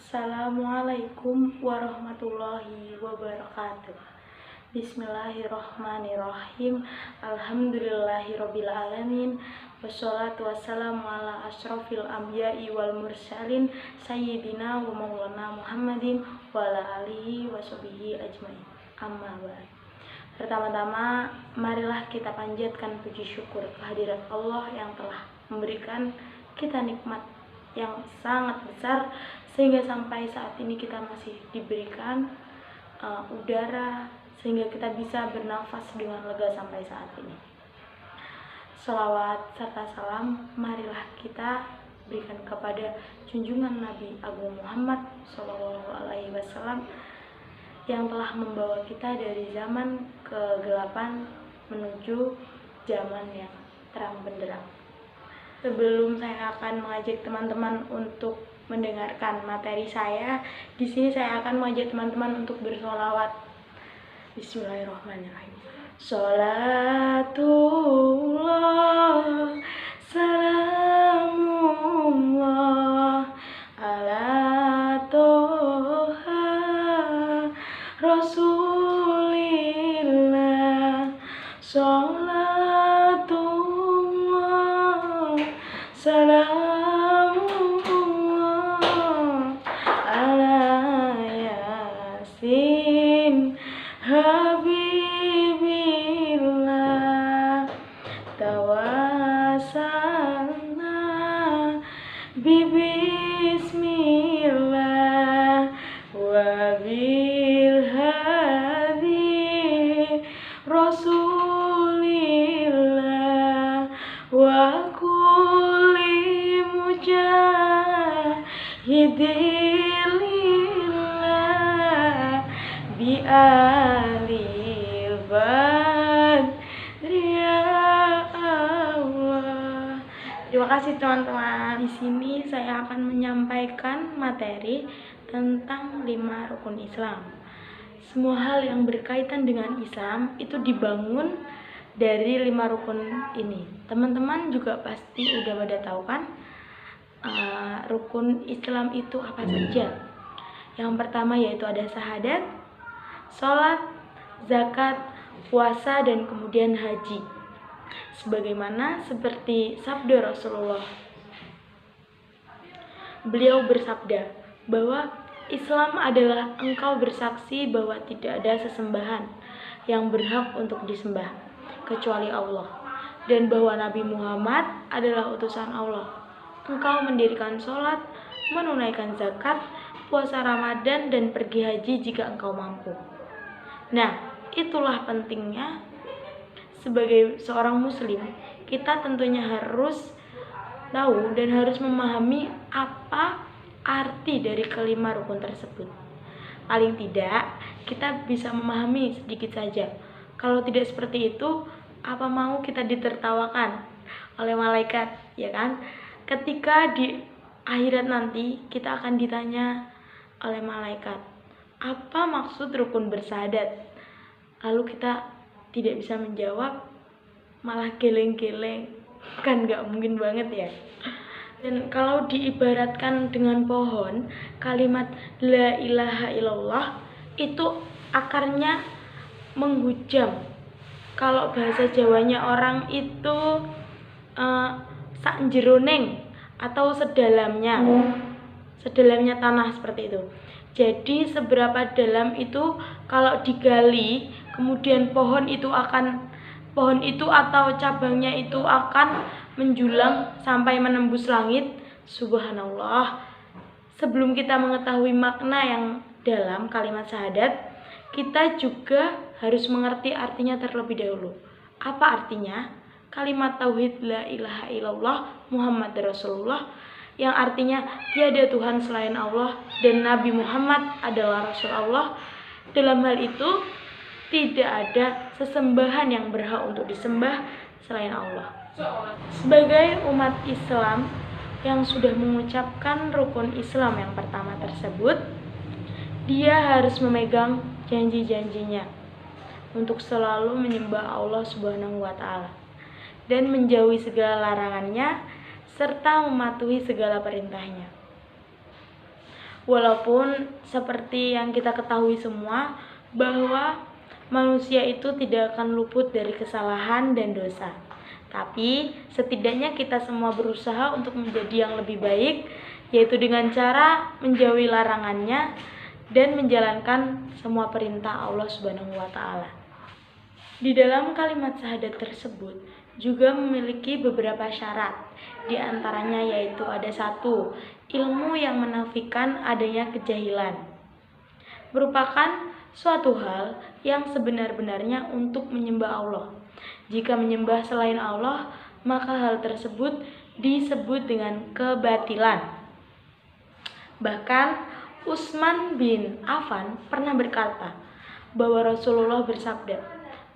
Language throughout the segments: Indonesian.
Assalamualaikum warahmatullahi wabarakatuh. Bismillahirrahmanirrahim. Alhamdulillahirrabbilalamin. Wassalatu wassalamu ala ashrafil anbiya'i wal mursalin sayyidina wa maulana Muhammadin wa ala alihi wa sahbihi ajmain. Amma ba'd. Pertama-tama, marilah kita panjatkan puji syukur kehadirat Allah yang telah memberikan kita nikmat yang sangat besar sehingga sampai saat ini kita masih diberikan udara sehingga kita bisa bernafas dengan lega sampai saat ini. Shalawat serta salam marilah kita berikan kepada junjungan Nabi Agung Muhammad SAW yang telah membawa kita dari zaman kegelapan menuju zaman yang terang benderang. Sebelum saya akan mengajak teman-teman untuk mendengarkan materi saya, di sini saya akan mengajak teman-teman untuk bersolawat. Bismillahirrahmanirrahim. Sholatullah, salamullah ala toha rasulillah. Sholatullah, salamullah ala yasin habibillah. Tawasalna bibismillah wa bil hadi rasulillah wa kulli mujahidillah bi alil badri ya Allah. Terima kasih teman-teman. Di sini saya akan menyampaikan materi tentang 5 rukun Islam. Semua hal yang berkaitan dengan Islam itu dibangun dari 5 rukun ini. Teman-teman juga pasti udah pada tahu kan rukun Islam itu apa saja. Yang pertama yaitu ada syahadat, sholat, zakat, puasa, dan kemudian haji. Sebagaimana seperti sabda Rasulullah. Beliau bersabda bahwa Islam adalah engkau bersaksi bahwa tidak ada sesembahan yang berhak untuk disembah kecuali Allah, dan bahwa Nabi Muhammad adalah utusan Allah. Engkau mendirikan sholat, menunaikan zakat, puasa Ramadan, dan pergi haji jika engkau mampu. Nah, itulah pentingnya sebagai seorang muslim, kita tentunya harus tahu dan harus memahami apa arti dari kelima rukun tersebut. Paling tidak, kita bisa memahami sedikit saja. Kalau tidak seperti itu, apa mau kita ditertawakan oleh malaikat, ya kan? Ketika di akhirat nanti, kita akan ditanya oleh malaikat, apa maksud rukun bersyahadat? Lalu kita tidak bisa menjawab, malah geleng-geleng. Kan gak mungkin banget ya. Dan kalau diibaratkan dengan pohon, kalimat la ilaha illallah itu akarnya menghujam. Kalau bahasa Jawanya orang itu sak jeroneng atau sedalamnya tanah seperti itu. Jadi seberapa dalam itu kalau digali, kemudian pohon itu atau cabangnya itu akan menjulang sampai menembus langit. Subhanallah. Sebelum kita mengetahui makna yang dalam kalimat syahadat, kita juga harus mengerti artinya terlebih dahulu. Apa artinya? Kalimat tauhid la ilaha illallah Muhammad Rasulullah, yang artinya tiada Tuhan selain Allah dan Nabi Muhammad adalah Rasul Allah. Dalam hal itu tidak ada sesembahan yang berhak untuk disembah selain Allah. Sebagai umat Islam yang sudah mengucapkan rukun Islam yang pertama tersebut, dia harus memegang janji-janjinya untuk selalu menyembah Allah Subhanahu wa Ta'ala dan menjauhi segala larangannya serta mematuhi segala perintahnya. Walaupun seperti yang kita ketahui semua bahwa manusia itu tidak akan luput dari kesalahan dan dosa. Tapi setidaknya kita semua berusaha untuk menjadi yang lebih baik, yaitu dengan cara menjauhi larangannya dan menjalankan semua perintah Allah Subhanahu wa taala. Di dalam kalimat syahadat tersebut juga memiliki beberapa syarat. Di antaranya yaitu ada 1, ilmu yang menafikan adanya kejahilan. Merupakan suatu hal yang sebenar-benarnya untuk menyembah Allah. Jika menyembah selain Allah, maka hal tersebut disebut dengan kebatilan. Bahkan Utsman bin Affan pernah berkata bahwa Rasulullah bersabda,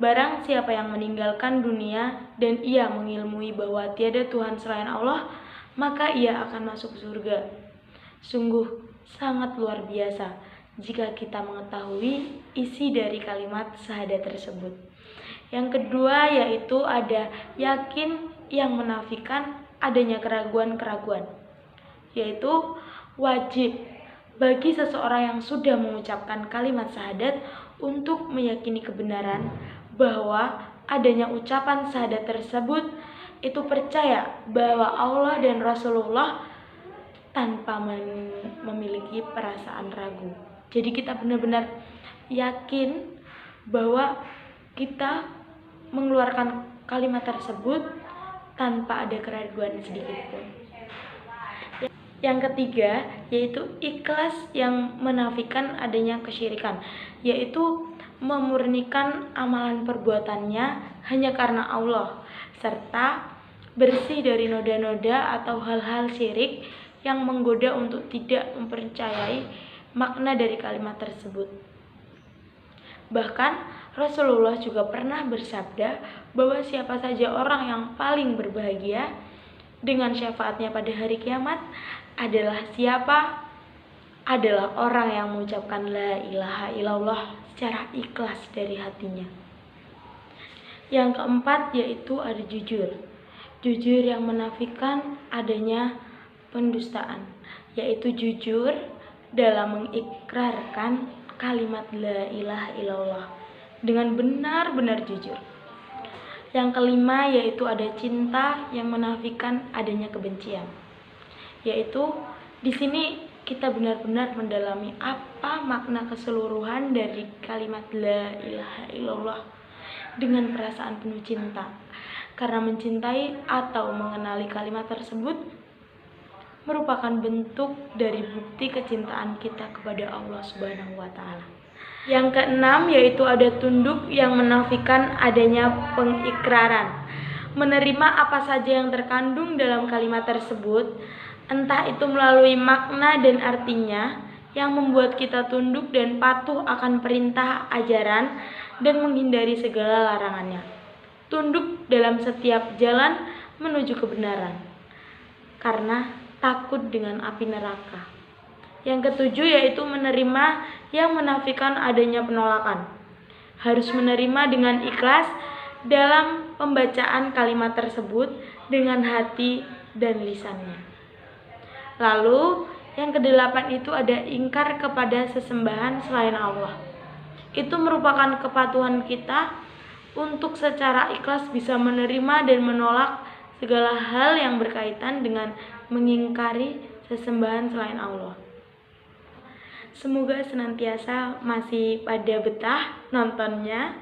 "Barang siapa yang meninggalkan dunia dan ia mengilmui bahwa tiada Tuhan selain Allah, maka ia akan masuk surga." Sungguh sangat luar biasa jika kita mengetahui isi dari kalimat syahadat tersebut. Yang kedua yaitu ada yakin yang menafikan adanya keraguan-keraguan, yaitu wajib bagi seseorang yang sudah mengucapkan kalimat syahadat untuk meyakini kebenaran bahwa adanya ucapan syahadat tersebut, itu percaya bahwa Allah dan Rasulullah tanpa memiliki perasaan ragu. Jadi kita benar-benar yakin bahwa kita mengeluarkan kalimat tersebut tanpa ada keraguan sedikit pun. Yang ketiga yaitu ikhlas yang menafikan adanya kesyirikan, yaitu memurnikan amalan perbuatannya hanya karena Allah, serta bersih dari noda-noda atau hal-hal syirik yang menggoda untuk tidak mempercayai makna dari kalimat tersebut. Bahkan Rasulullah juga pernah bersabda bahwa siapa saja orang yang paling berbahagia dengan syafaatnya pada hari kiamat adalah orang yang mengucapkan la ilaha illallah secara ikhlas dari hatinya. Yang keempat yaitu ada jujur. Jujur yang menafikan adanya pendustaan, yaitu jujur dalam mengikrarkan kalimat la ilaha illallah dengan benar-benar jujur. Yang kelima yaitu ada cinta yang menafikan adanya kebencian, yaitu di sini kita benar-benar mendalami apa makna keseluruhan dari kalimat la ilaha illallah dengan perasaan penuh cinta. Karena mencintai atau mengenali kalimat tersebut merupakan bentuk dari bukti kecintaan kita kepada Allah Subhanahu wa taala. Yang keenam yaitu ada tunduk yang menafikan adanya pengikraran. Menerima apa saja yang terkandung dalam kalimat tersebut, entah itu melalui makna dan artinya yang membuat kita tunduk dan patuh akan perintah ajaran dan menghindari segala larangannya. Tunduk dalam setiap jalan menuju kebenaran karena takut dengan api neraka. Yang ketujuh yaitu menerima yang menafikan adanya penolakan. Harus menerima dengan ikhlas dalam pembacaan kalimat tersebut dengan hati dan lisannya. Lalu yang kedelapan itu ada ingkar kepada sesembahan selain Allah. Itu merupakan kepatuhan kita untuk secara ikhlas bisa menerima dan menolak segala hal yang berkaitan dengan mengingkari sesembahan selain Allah. Semoga senantiasa masih pada betah nontonnya,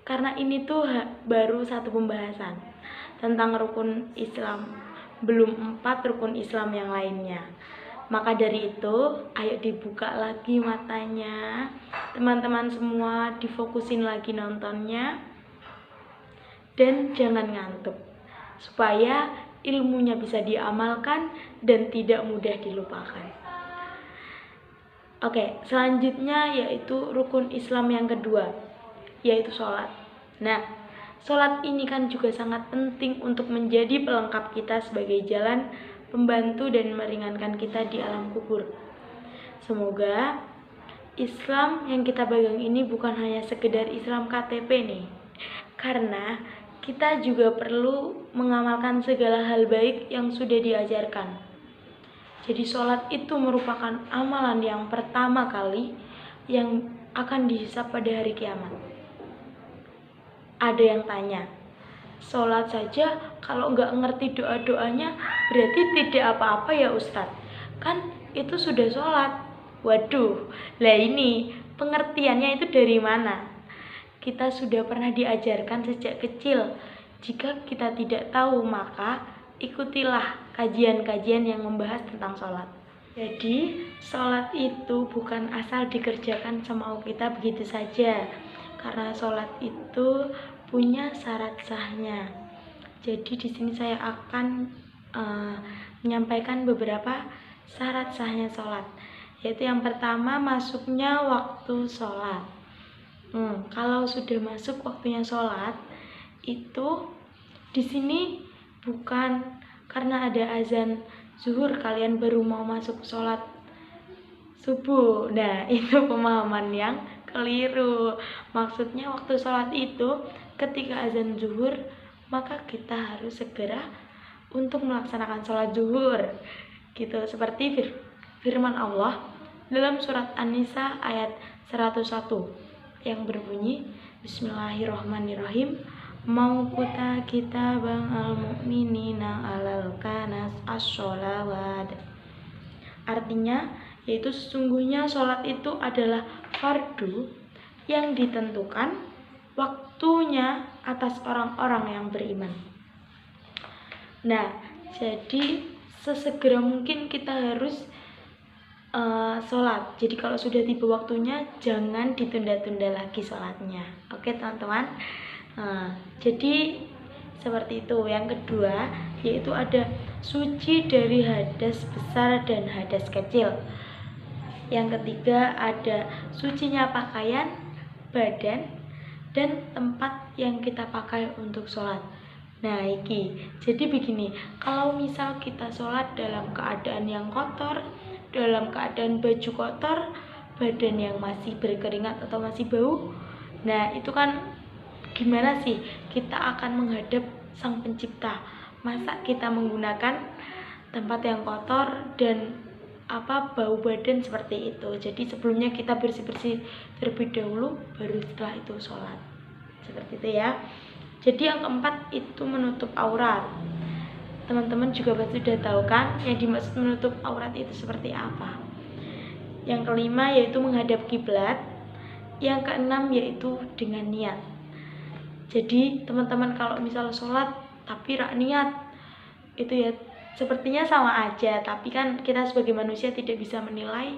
karena ini tuh baru satu pembahasan tentang rukun Islam, belum 4 rukun Islam yang lainnya. Maka dari itu, ayo dibuka lagi matanya, teman-teman semua, difokusin lagi nontonnya, dan jangan ngantuk, supaya ilmunya bisa diamalkan dan tidak mudah dilupakan. Oke, selanjutnya yaitu rukun Islam yang kedua, yaitu sholat. Nah, sholat ini kan juga sangat penting untuk menjadi pelengkap kita sebagai jalan pembantu dan meringankan kita di alam kubur. Semoga Islam yang kita pegang ini bukan hanya sekedar Islam KTP nih, karena kita juga perlu mengamalkan segala hal baik yang sudah diajarkan. Jadi sholat itu merupakan amalan yang pertama kali yang akan dihisab pada hari kiamat. Ada yang tanya, sholat saja kalau nggak ngerti doa-doanya berarti tidak apa-apa ya Ustadz? Kan itu sudah sholat. Waduh, lah ini pengertiannya itu dari mana? Kita sudah pernah diajarkan sejak kecil. Jika kita tidak tahu, maka ikutilah kajian-kajian yang membahas tentang sholat. Jadi, sholat itu bukan asal dikerjakan semau kita begitu saja. Karena sholat itu punya syarat sahnya. Jadi di sini saya akan menyampaikan beberapa syarat sahnya sholat. Yaitu yang pertama, masuknya waktu sholat. Kalau sudah masuk waktunya sholat, itu di sini bukan karena ada azan zuhur kalian baru mau masuk sholat subuh. Nah, itu pemahaman yang keliru. Maksudnya waktu sholat itu ketika azan zuhur, maka kita harus segera untuk melaksanakan sholat zuhur. Gitu, seperti firman Allah dalam surat An-Nisa ayat 101 yang berbunyi, Bismillahirrahmanirrahim, mauquta kitabang al-mu'minina alal kanas as-sholawat. Artinya, yaitu sesungguhnya sholat itu adalah fardu yang ditentukan waktunya atas orang-orang yang beriman. Nah, jadi sesegera mungkin kita harus sholat. Jadi kalau sudah tiba waktunya, jangan ditunda-tunda lagi sholatnya. Oke teman-teman. Jadi seperti itu. Yang kedua, yaitu ada suci dari hadas besar dan hadas kecil. Yang ketiga, ada sucinya pakaian, badan, dan tempat yang kita pakai untuk sholat. Nah, jadi begini, kalau misal kita sholat dalam keadaan yang kotor, dalam keadaan baju kotor, badan yang masih berkeringat atau masih bau, nah itu kan gimana sih kita akan menghadap Sang Pencipta? Masa kita menggunakan tempat yang kotor dan bau badan seperti itu? Jadi sebelumnya kita bersih-bersih terlebih dahulu, baru setelah itu sholat. Seperti itu ya. Jadi yang keempat itu menutup aurat. Teman-teman juga pasti sudah tahu kan yang dimaksud menutup aurat itu seperti apa. Yang kelima yaitu menghadap kiblat. Yang keenam yaitu dengan niat. Jadi teman-teman kalau misal sholat tapi rak niat, itu ya sepertinya sama aja. Tapi kan kita sebagai manusia tidak bisa menilai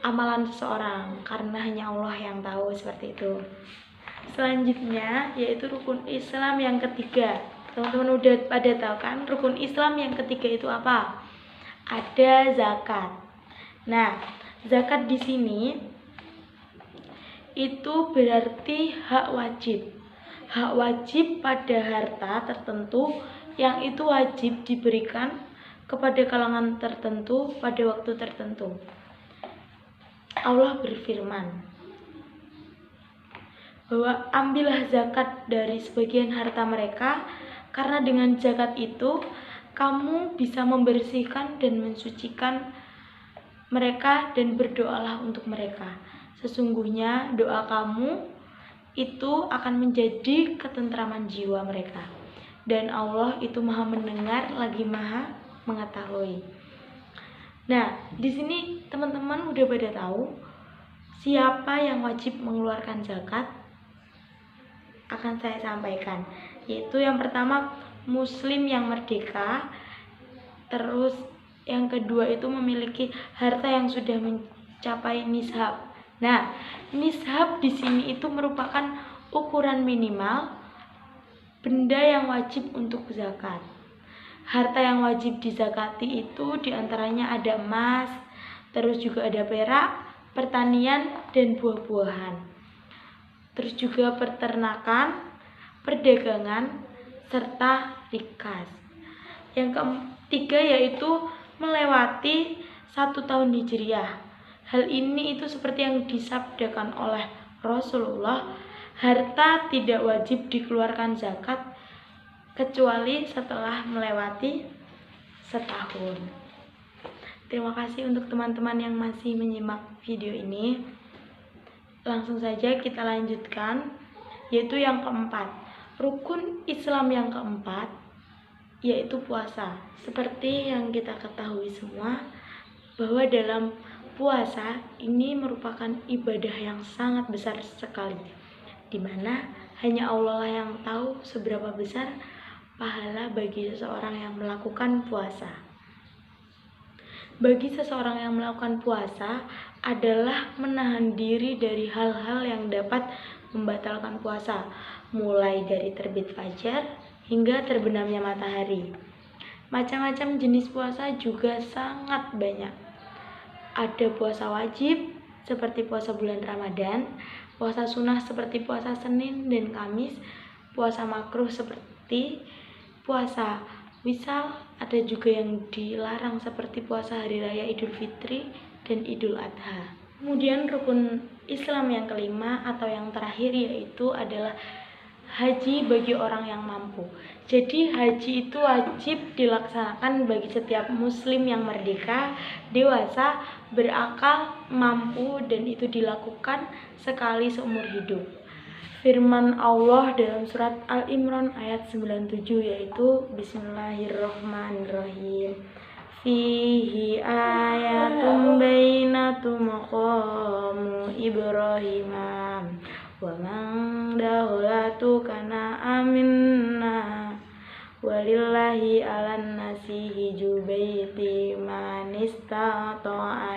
amalan seseorang, karena hanya Allah yang tahu seperti itu. Selanjutnya yaitu rukun Islam yang ketiga. Teman-teman udah pada tahu kan rukun Islam yang ketiga itu apa? Ada zakat. Nah, zakat di sini itu berarti hak wajib. Hak wajib pada harta tertentu yang itu wajib diberikan kepada kalangan tertentu pada waktu tertentu. Allah berfirman bahwa ambillah zakat dari sebagian harta mereka, karena dengan zakat itu kamu bisa membersihkan dan mensucikan mereka, dan berdoalah untuk mereka. Sesungguhnya doa kamu itu akan menjadi ketentraman jiwa mereka, dan Allah itu Maha mendengar lagi Maha mengetahui. Nah, di sini teman-teman udah pada tahu siapa yang wajib mengeluarkan zakat? Akan saya sampaikan, yaitu yang pertama muslim yang merdeka, terus yang kedua itu memiliki harta yang sudah mencapai nishab. Nah, nishab di sini itu merupakan ukuran minimal benda yang wajib untuk zakat. Harta yang wajib dizakati itu diantaranya ada emas, terus juga ada perak, pertanian, dan buah-buahan. Terus juga peternakan, perdagangan, serta rikas. Yang ketiga yaitu melewati 1 tahun Hijriah. Hal ini itu seperti yang disabdakan oleh Rasulullah, harta tidak wajib dikeluarkan zakat kecuali setelah melewati setahun. Terima kasih untuk teman-teman yang masih menyimak video ini. Langsung saja kita lanjutkan, yaitu yang keempat, rukun Islam yang keempat, yaitu puasa. Seperti yang kita ketahui semua, bahwa dalam puasa ini merupakan ibadah yang sangat besar sekali, di mana hanya Allah yang tahu seberapa besar pahala bagi seseorang yang melakukan puasa. Bagi seseorang yang melakukan puasa adalah menahan diri dari hal-hal yang dapat membatalkan puasa, mulai dari terbit fajar hingga terbenamnya matahari. Macam-macam jenis puasa juga sangat banyak. Ada puasa wajib seperti puasa bulan Ramadan, puasa sunnah seperti puasa Senin dan Kamis, puasa makruh seperti puasa wisal, ada juga yang dilarang seperti puasa hari raya Idul Fitri dan Idul Adha. Kemudian rukun Islam yang kelima atau yang terakhir yaitu adalah haji bagi orang yang mampu. Jadi haji itu wajib dilaksanakan bagi setiap muslim yang merdeka, dewasa, berakal, mampu, dan itu dilakukan sekali seumur hidup. Firman Allah dalam surat Al-Imran ayat 97 yaitu Bismillahirrahmanirrahim. Fihi ayatum bainatum maqamu Ibrahim wa man dakhalatu kana aminna walillahi 'alan nasi hiju baiti man istata'a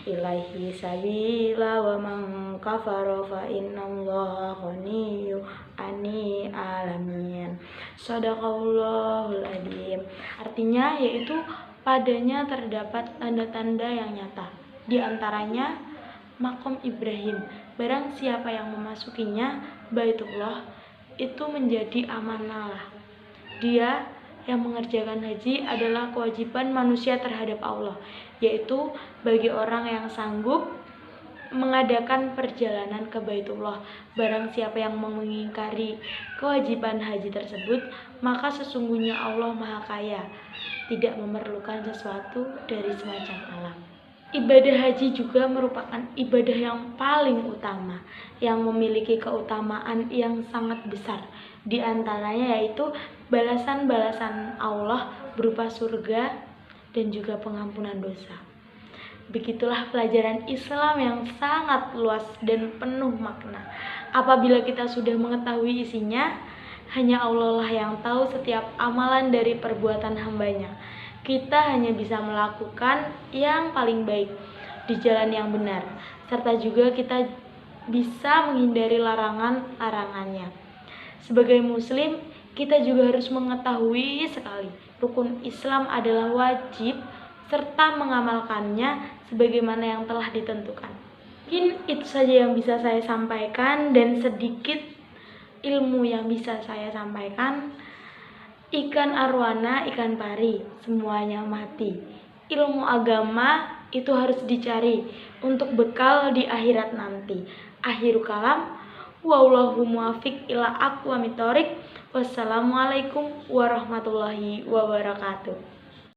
ilaihi sabila wa man kafara fa innallaha ghaniyyun 'anil 'alamin. Shadaqallahul adzim. Artinya yaitu padanya terdapat tanda-tanda yang nyata. Di antaranya makom Ibrahim. Barang siapa yang memasukinya, Baitullah, itu menjadi amanah. Dia yang mengerjakan haji adalah kewajiban manusia terhadap Allah, yaitu bagi orang yang sanggup mengadakan perjalanan ke Baitullah. Barang siapa yang mengingkari kewajiban haji tersebut, maka sesungguhnya Allah Maha Kaya, tidak memerlukan sesuatu dari semacam alam. Ibadah haji juga merupakan ibadah yang paling utama, yang memiliki keutamaan yang sangat besar. Di antaranya yaitu balasan-balasan Allah berupa surga dan juga pengampunan dosa. Begitulah pelajaran Islam yang sangat luas dan penuh makna. Apabila kita sudah mengetahui isinya, hanya Allah lah yang tahu setiap amalan dari perbuatan hambanya. Kita hanya bisa melakukan yang paling baik di jalan yang benar, serta juga kita bisa menghindari larangan-larangannya. Sebagai muslim, kita juga harus mengetahui sekali rukun Islam adalah wajib serta mengamalkannya sebagaimana yang telah ditentukan. Mungkin itu saja yang bisa saya sampaikan dan sedikit ilmu yang bisa saya sampaikan. Ikan arwana, ikan pari, semuanya mati. Ilmu agama itu harus dicari untuk bekal di akhirat nanti. Akhirul kalam, wallahu muwaffiq ila aqwamit thoriq. Wassalamualaikum warahmatullahi wabarakatuh.